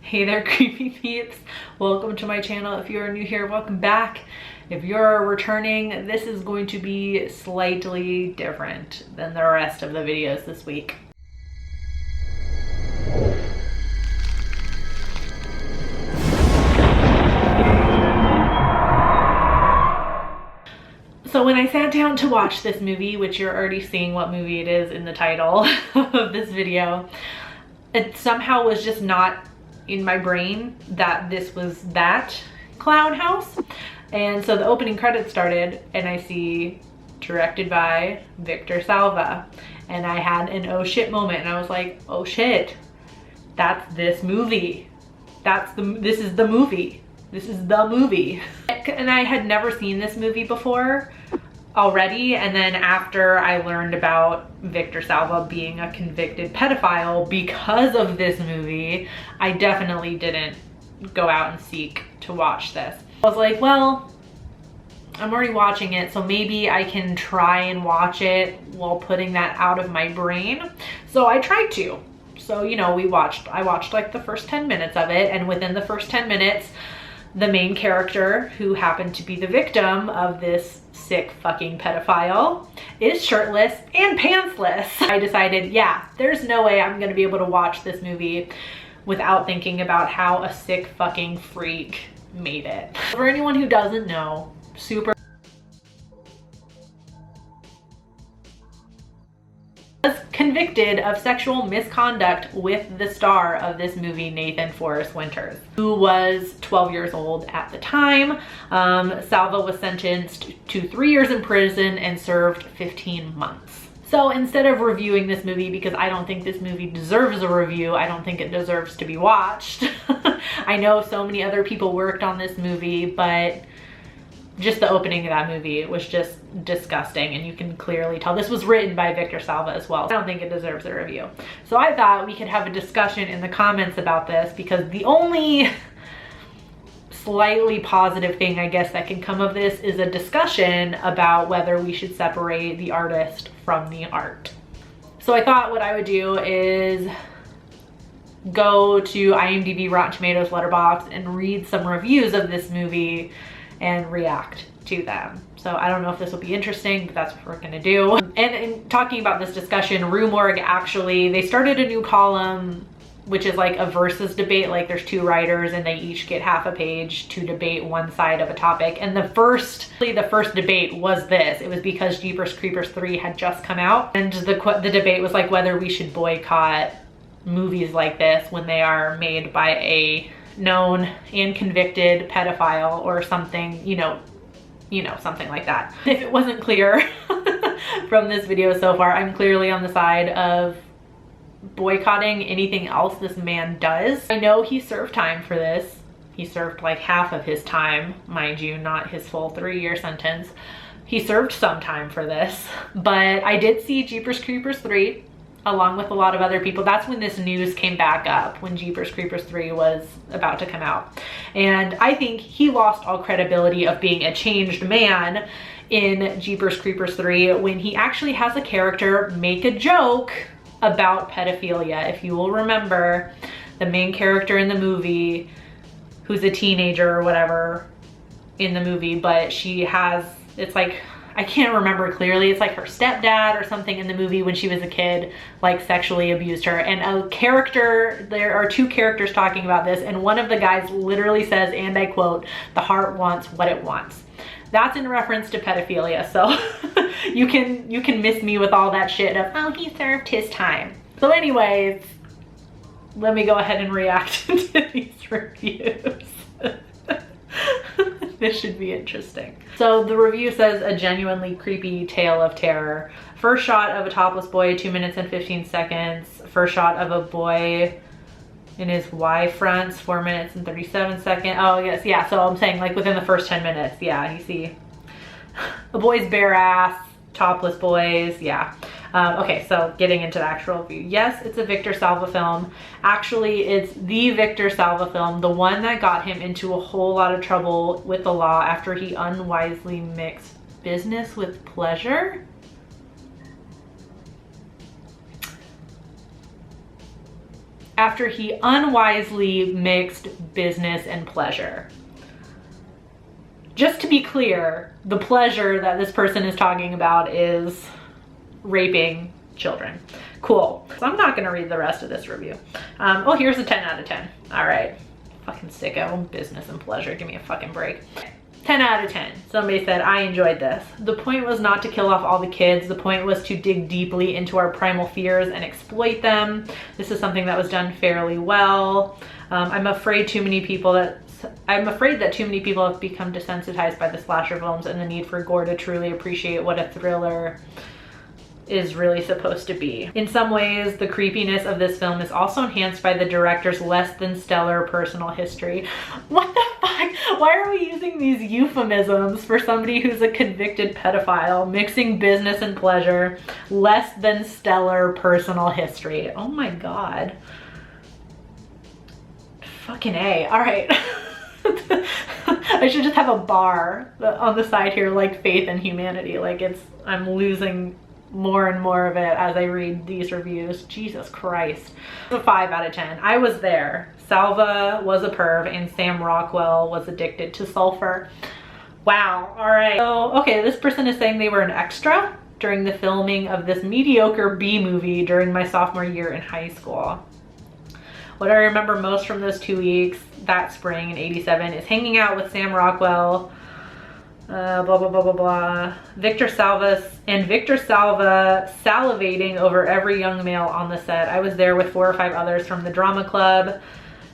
Hey there, creepy peeps. Welcome to my channel. If you are new here, welcome back. If you're returning, this is going to be slightly different than the rest of the videos this week. So when I sat down to watch this movie, which you're already seeing what movie it is in the title of this video, it somehow was just not in my brain that this was that Clownhouse. And so the opening credits started and I see directed by Victor Salva, and I had an oh shit moment, and I was like, oh shit, that's this movie. This is the movie. This is the movie. And I had never seen this movie before already, and then after I learned about Victor Salva being a convicted pedophile because of this movie, I definitely didn't go out and seek to watch this. I was like, well, I'm already watching it, so maybe I can try and watch it while putting that out of my brain. So I tried to. So, you know, I watched like the first 10 minutes of it, and within the first 10 minutes, the main character, who happened to be the victim of this sick fucking pedophile, is shirtless and pantsless. I decided, yeah, there's no way I'm gonna be able to watch this movie without thinking about how a sick fucking freak made it. For anyone who doesn't know, super was convicted of sexual misconduct with the star of this movie, Nathan Forrest Winters, who was 12 years old at the time. Salva was sentenced to 3 years in prison and served 15 months. So instead of reviewing this movie, because I don't think this movie deserves a review, I don't think it deserves to be watched. I know so many other people worked on this movie, but just the opening of that movie was just disgusting, and you can clearly tell this was written by Victor Salva as well. I don't think it deserves a review. So I thought we could have a discussion in the comments about this, because the only slightly positive thing I guess that can come of this is a discussion about whether we should separate the artist from the art. So I thought what I would do is go to IMDb, Rotten Tomatoes, Letterboxd, and read some reviews of this movie and react to them. So I don't know if this will be interesting, but that's what we're gonna do. And in talking about this discussion, Rue Morgue actually, they started a new column, which is like a versus debate. Like there's two writers and they each get half a page to debate one side of a topic. And the first debate was this. It was because Jeepers Creepers 3 had just come out. And the debate was like whether we should boycott movies like this when they are made by a known and convicted pedophile or something, you know, something like that. If it wasn't clear from this video so far, I'm clearly on the side of boycotting anything else this man does. I know he served time for this. He served like half of his time, mind you, not his full 3-year sentence. He served some time for this, but I did see Jeepers Creepers 3 along with a lot of other people. That's when this news came back up, when Jeepers Creepers 3 was about to come out. And I think he lost all credibility of being a changed man in Jeepers Creepers 3 when he actually has a character make a joke about pedophilia. If you will remember, the main character in the movie, who's a teenager or whatever in the movie, but she has, it's like, I can't remember clearly, it's like her stepdad or something in the movie when she was a kid, like sexually abused her. And there are two characters talking about this, and one of the guys literally says, and I quote, "The heart wants what it wants." That's in reference to pedophilia, so you can miss me with all that shit of, oh, he served his time. So anyways, let me go ahead and react to these reviews. This should be interesting. So the review says, a genuinely creepy tale of terror. First shot of a topless boy, 2 minutes and 15 seconds. First shot of a boy in his Y fronts, 4 minutes and 37 seconds. Oh yes, yeah, so I'm saying like within the first 10 minutes, yeah, you see a boy's bare ass, topless boys, yeah. Okay, so getting into the actual review. Yes, it's a Victor Salva film. Actually, it's the Victor Salva film, the one that got him into a whole lot of trouble with the law after he unwisely mixed business with pleasure. after he unwisely mixed business and pleasure. Just to be clear, the pleasure that this person is talking about is raping children. Cool. So I'm not gonna read the rest of this review. Oh, here's a 10 out of 10. All right. Fucking sicko. Business and pleasure. Give me a fucking break. 10 out of 10. Somebody said, I enjoyed this. The point was not to kill off all the kids. The point was to dig deeply into our primal fears and exploit them. This is something that was done fairly well. I'm afraid that too many people have become desensitized by the slasher films and the need for gore to truly appreciate what a thriller is really supposed to be. In some ways, the creepiness of this film is also enhanced by the director's less than stellar personal history. What the fuck? Why are we using these euphemisms for somebody who's a convicted pedophile, mixing business and pleasure, less than stellar personal history? Oh my God. Fucking A. All right. I should just have a bar on the side here, like faith and humanity. Like I'm losing more and more of it as I read these reviews. Jesus Christ. A 5 out of 10. I was there. Salva was a perv and Sam Rockwell was addicted to sulfur. Wow. All right. So, okay, this person is saying they were an extra during the filming of this mediocre B movie during my sophomore year in high school. What I remember most from those 2 weeks that spring in '87 is hanging out with Sam Rockwell, blah, blah, blah, blah, blah. Victor Salva salivating over every young male on the set. I was there with 4 or 5 others from the drama club,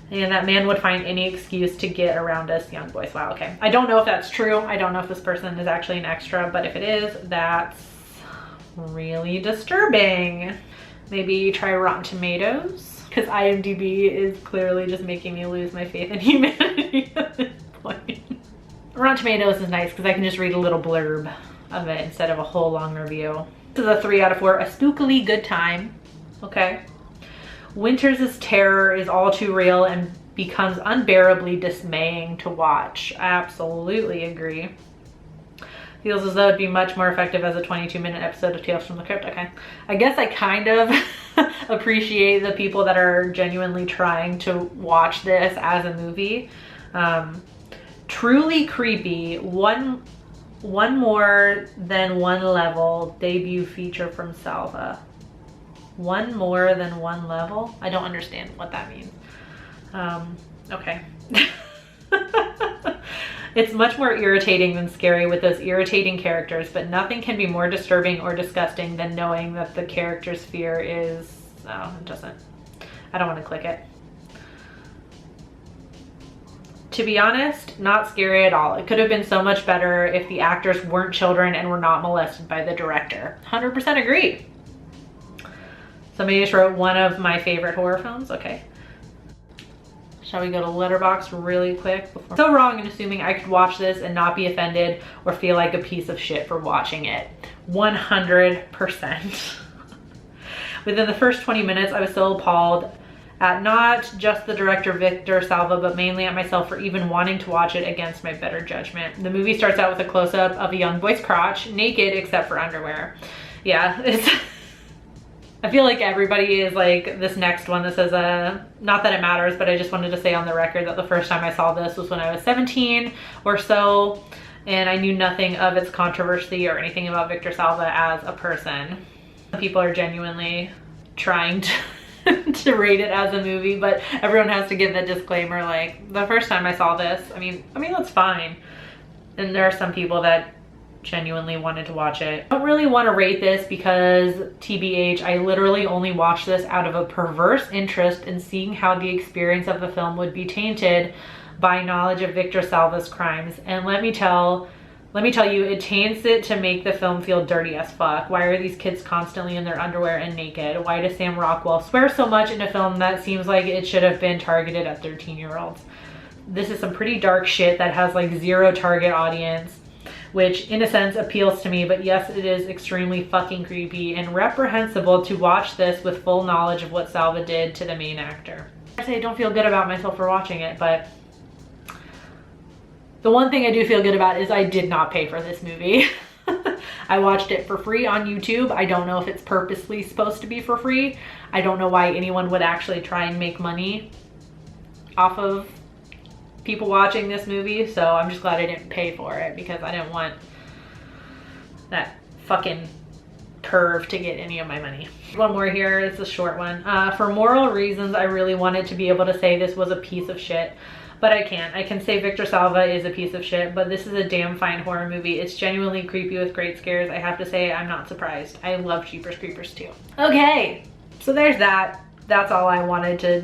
and that man would find any excuse to get around us young boys. Wow, okay. I don't know if that's true. I don't know if this person is actually an extra, but if it is, that's really disturbing. Maybe try Rotten Tomatoes, because IMDb is clearly just making me lose my faith in humanity at this point. Rotten Tomatoes is nice because I can just read a little blurb of it instead of a whole long review. This is a 3 out of 4, a spookily good time. Okay. Winters' terror is all too real and becomes unbearably dismaying to watch. I absolutely agree. Feels as though it'd be much more effective as a 22-minute episode of Tales from the Crypt. Okay. I guess I kind of appreciate the people that are genuinely trying to watch this as a movie. Truly creepy. One more than one level debut feature from Salva. One more than one level? I don't understand what that means. Okay. It's much more irritating than scary with those irritating characters, but nothing can be more disturbing or disgusting than knowing that the character's fear is... Oh, it doesn't. I don't want to click it. To be honest, not scary at all. It could have been so much better if the actors weren't children and were not molested by the director. 100% agree. Somebody just wrote one of my favorite horror films. Okay. Shall we go to Letterboxd really quick? So wrong in assuming I could watch this and not be offended or feel like a piece of shit for watching it. 100%. Within the first 20 minutes, I was so appalled at not just the director Victor Salva, but mainly at myself for even wanting to watch it against my better judgment. The movie starts out with a close-up of a young boy's crotch, naked except for underwear. Yeah, it's... I feel like everybody is like this next one that says, not that it matters, but I just wanted to say on the record that the first time I saw this was when I was 17 or so, and I knew nothing of its controversy or anything about Victor Salva as a person. People are genuinely trying to rate it as a movie, but everyone has to give the disclaimer, like, the first time I saw this, I mean, that's fine. And there are some people that genuinely wanted to watch it. I don't really want to rate this because, TBH, I literally only watched this out of a perverse interest in seeing how the experience of the film would be tainted by knowledge of Victor Salva's crimes. And let me tell you, it taints it to make the film feel dirty as fuck. Why are these kids constantly in their underwear and naked? Why does Sam Rockwell swear so much in a film that seems like it should have been targeted at 13-year-olds? This is some pretty dark shit that has like zero target audience, which in a sense appeals to me, but yes, it is extremely fucking creepy and reprehensible to watch this with full knowledge of what Salva did to the main actor. I say I don't feel good about myself for watching it, but the one thing I do feel good about is I did not pay for this movie. I watched it for free on YouTube. I don't know if it's purposely supposed to be for free. I don't know why anyone would actually try and make money off of people watching this movie. So I'm just glad I didn't pay for it, because I didn't want that fucking perv to get any of my money. One more here, it's a short one. For moral reasons, I really wanted to be able to say this was a piece of shit, but I can't. I can say Victor Salva is a piece of shit, but this is a damn fine horror movie. It's genuinely creepy with great scares. I have to say, I'm not surprised. I love Jeepers Creepers too. Okay, so there's that. That's all I wanted to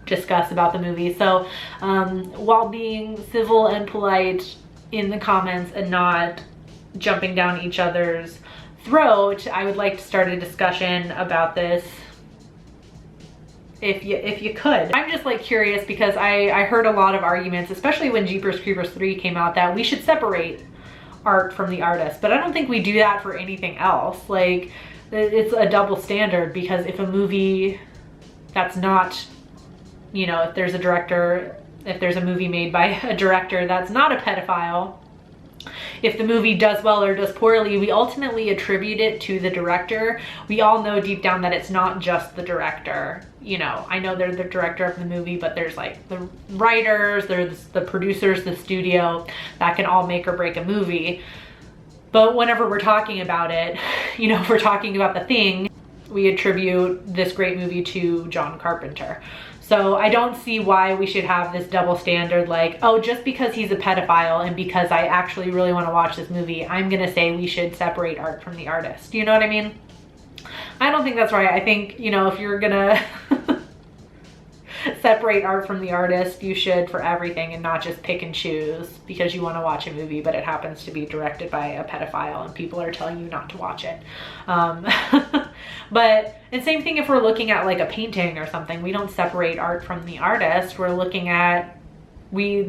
discuss about the movie. So while being civil and polite in the comments and not jumping down each other's throat, I would like to start a discussion about this if you could. I'm just like curious, because I heard a lot of arguments, especially when Jeepers Creepers 3 came out, that we should separate art from the artist, but I don't think we do that for anything else. Like, it's a double standard, because if a movie that's not, you know, if there's a movie made by a director that's not a pedophile, if the movie does well or does poorly, we ultimately attribute it to the director. We all know deep down that it's not just the director. You know, I know they're the director of the movie, but there's like the writers, there's the producers, the studio, that can all make or break a movie. But whenever we're talking about it, you know, if we're talking about The Thing, we attribute this great movie to John Carpenter. So I don't see why we should have this double standard, like, oh, just because he's a pedophile and because I actually really want to watch this movie, I'm gonna say we should separate art from the artist. You know what I mean? I don't think that's right. I think, you know, if you're gonna separate art from the artist, you should for everything, and not just pick and choose because you want to watch a movie but it happens to be directed by a pedophile and people are telling you not to watch it. But, and same thing if we're looking at like a painting or something, we don't separate art from the artist. We're looking at, we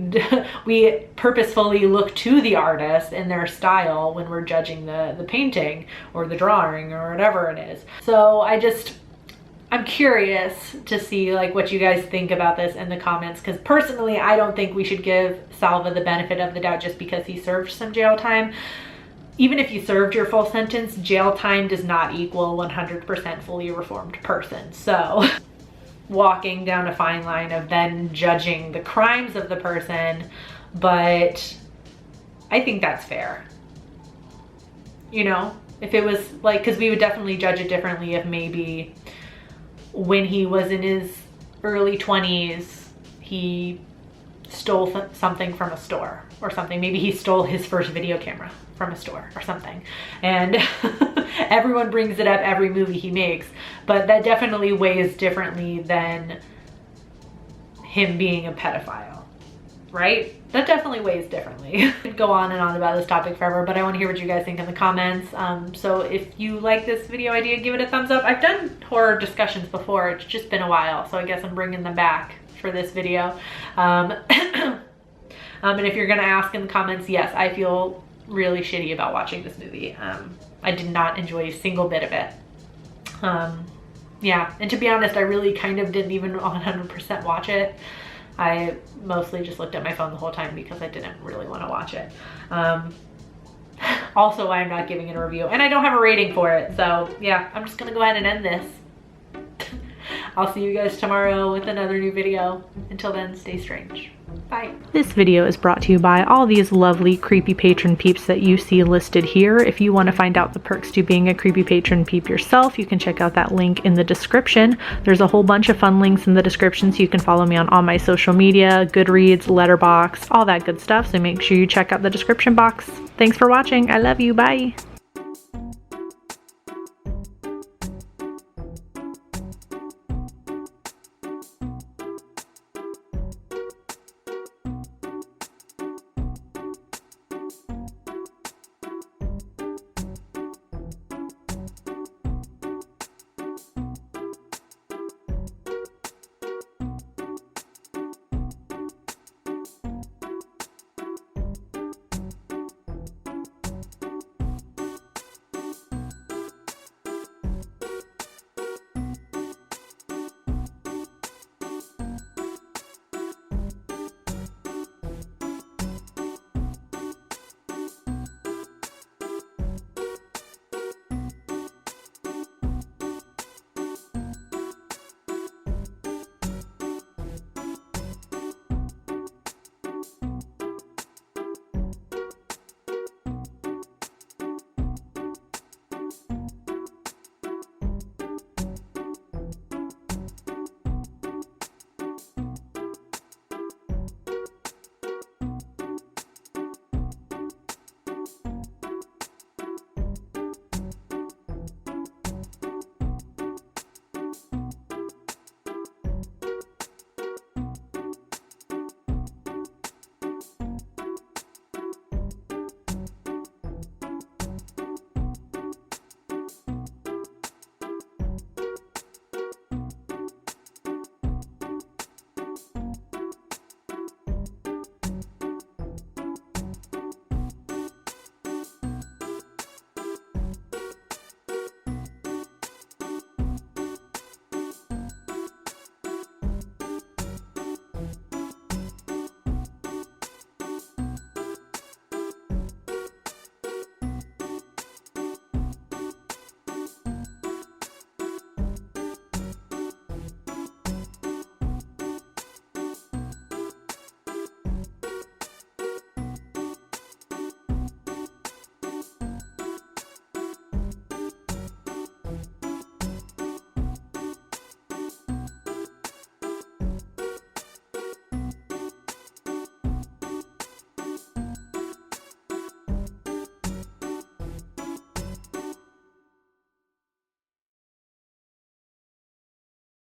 purposefully look to the artist and their style when we're judging the painting or the drawing or whatever it is. So I'm curious to see like what you guys think about this in the comments, because personally I don't think we should give Salva the benefit of the doubt just because he served some jail time. Even if you served your full sentence, jail time does not equal 100% fully reformed person. So walking down a fine line of then judging the crimes of the person, but I think that's fair. You know, if it was like, because we would definitely judge it differently if maybe when he was in his early 20s, he stole something from a store or something. Maybe he stole his first video camera from a store or something. And everyone brings it up every movie he makes, but that definitely weighs differently than him being a pedophile, right? That definitely weighs differently. I could go on and on about this topic forever, but I want to hear what you guys think in the comments. So if you like this video idea, give it a thumbs up. I've done horror discussions before, it's just been a while, so I guess I'm bringing them back for this video. And if you're gonna ask in the comments, yes, I feel really shitty about watching this movie. I did not enjoy a single bit of it. Yeah, and to be honest, I really kind of didn't even 100% watch it. I mostly just looked at my phone the whole time because I didn't really want to watch it. Also why I'm not giving it a review, and I don't have a rating for it. So yeah, I'm just gonna go ahead and end this. I'll see you guys tomorrow with another new video. Until then, stay strange. Bye. This video is brought to you by all these lovely creepy patron peeps that you see listed here. If you want to find out the perks to being a creepy patron peep yourself, you can check out that link in the description. There's a whole bunch of fun links in the description, so you can follow me on all my social media, Goodreads, Letterboxd, all that good stuff. So make sure you check out the description box. Thanks for watching. I love you. Bye.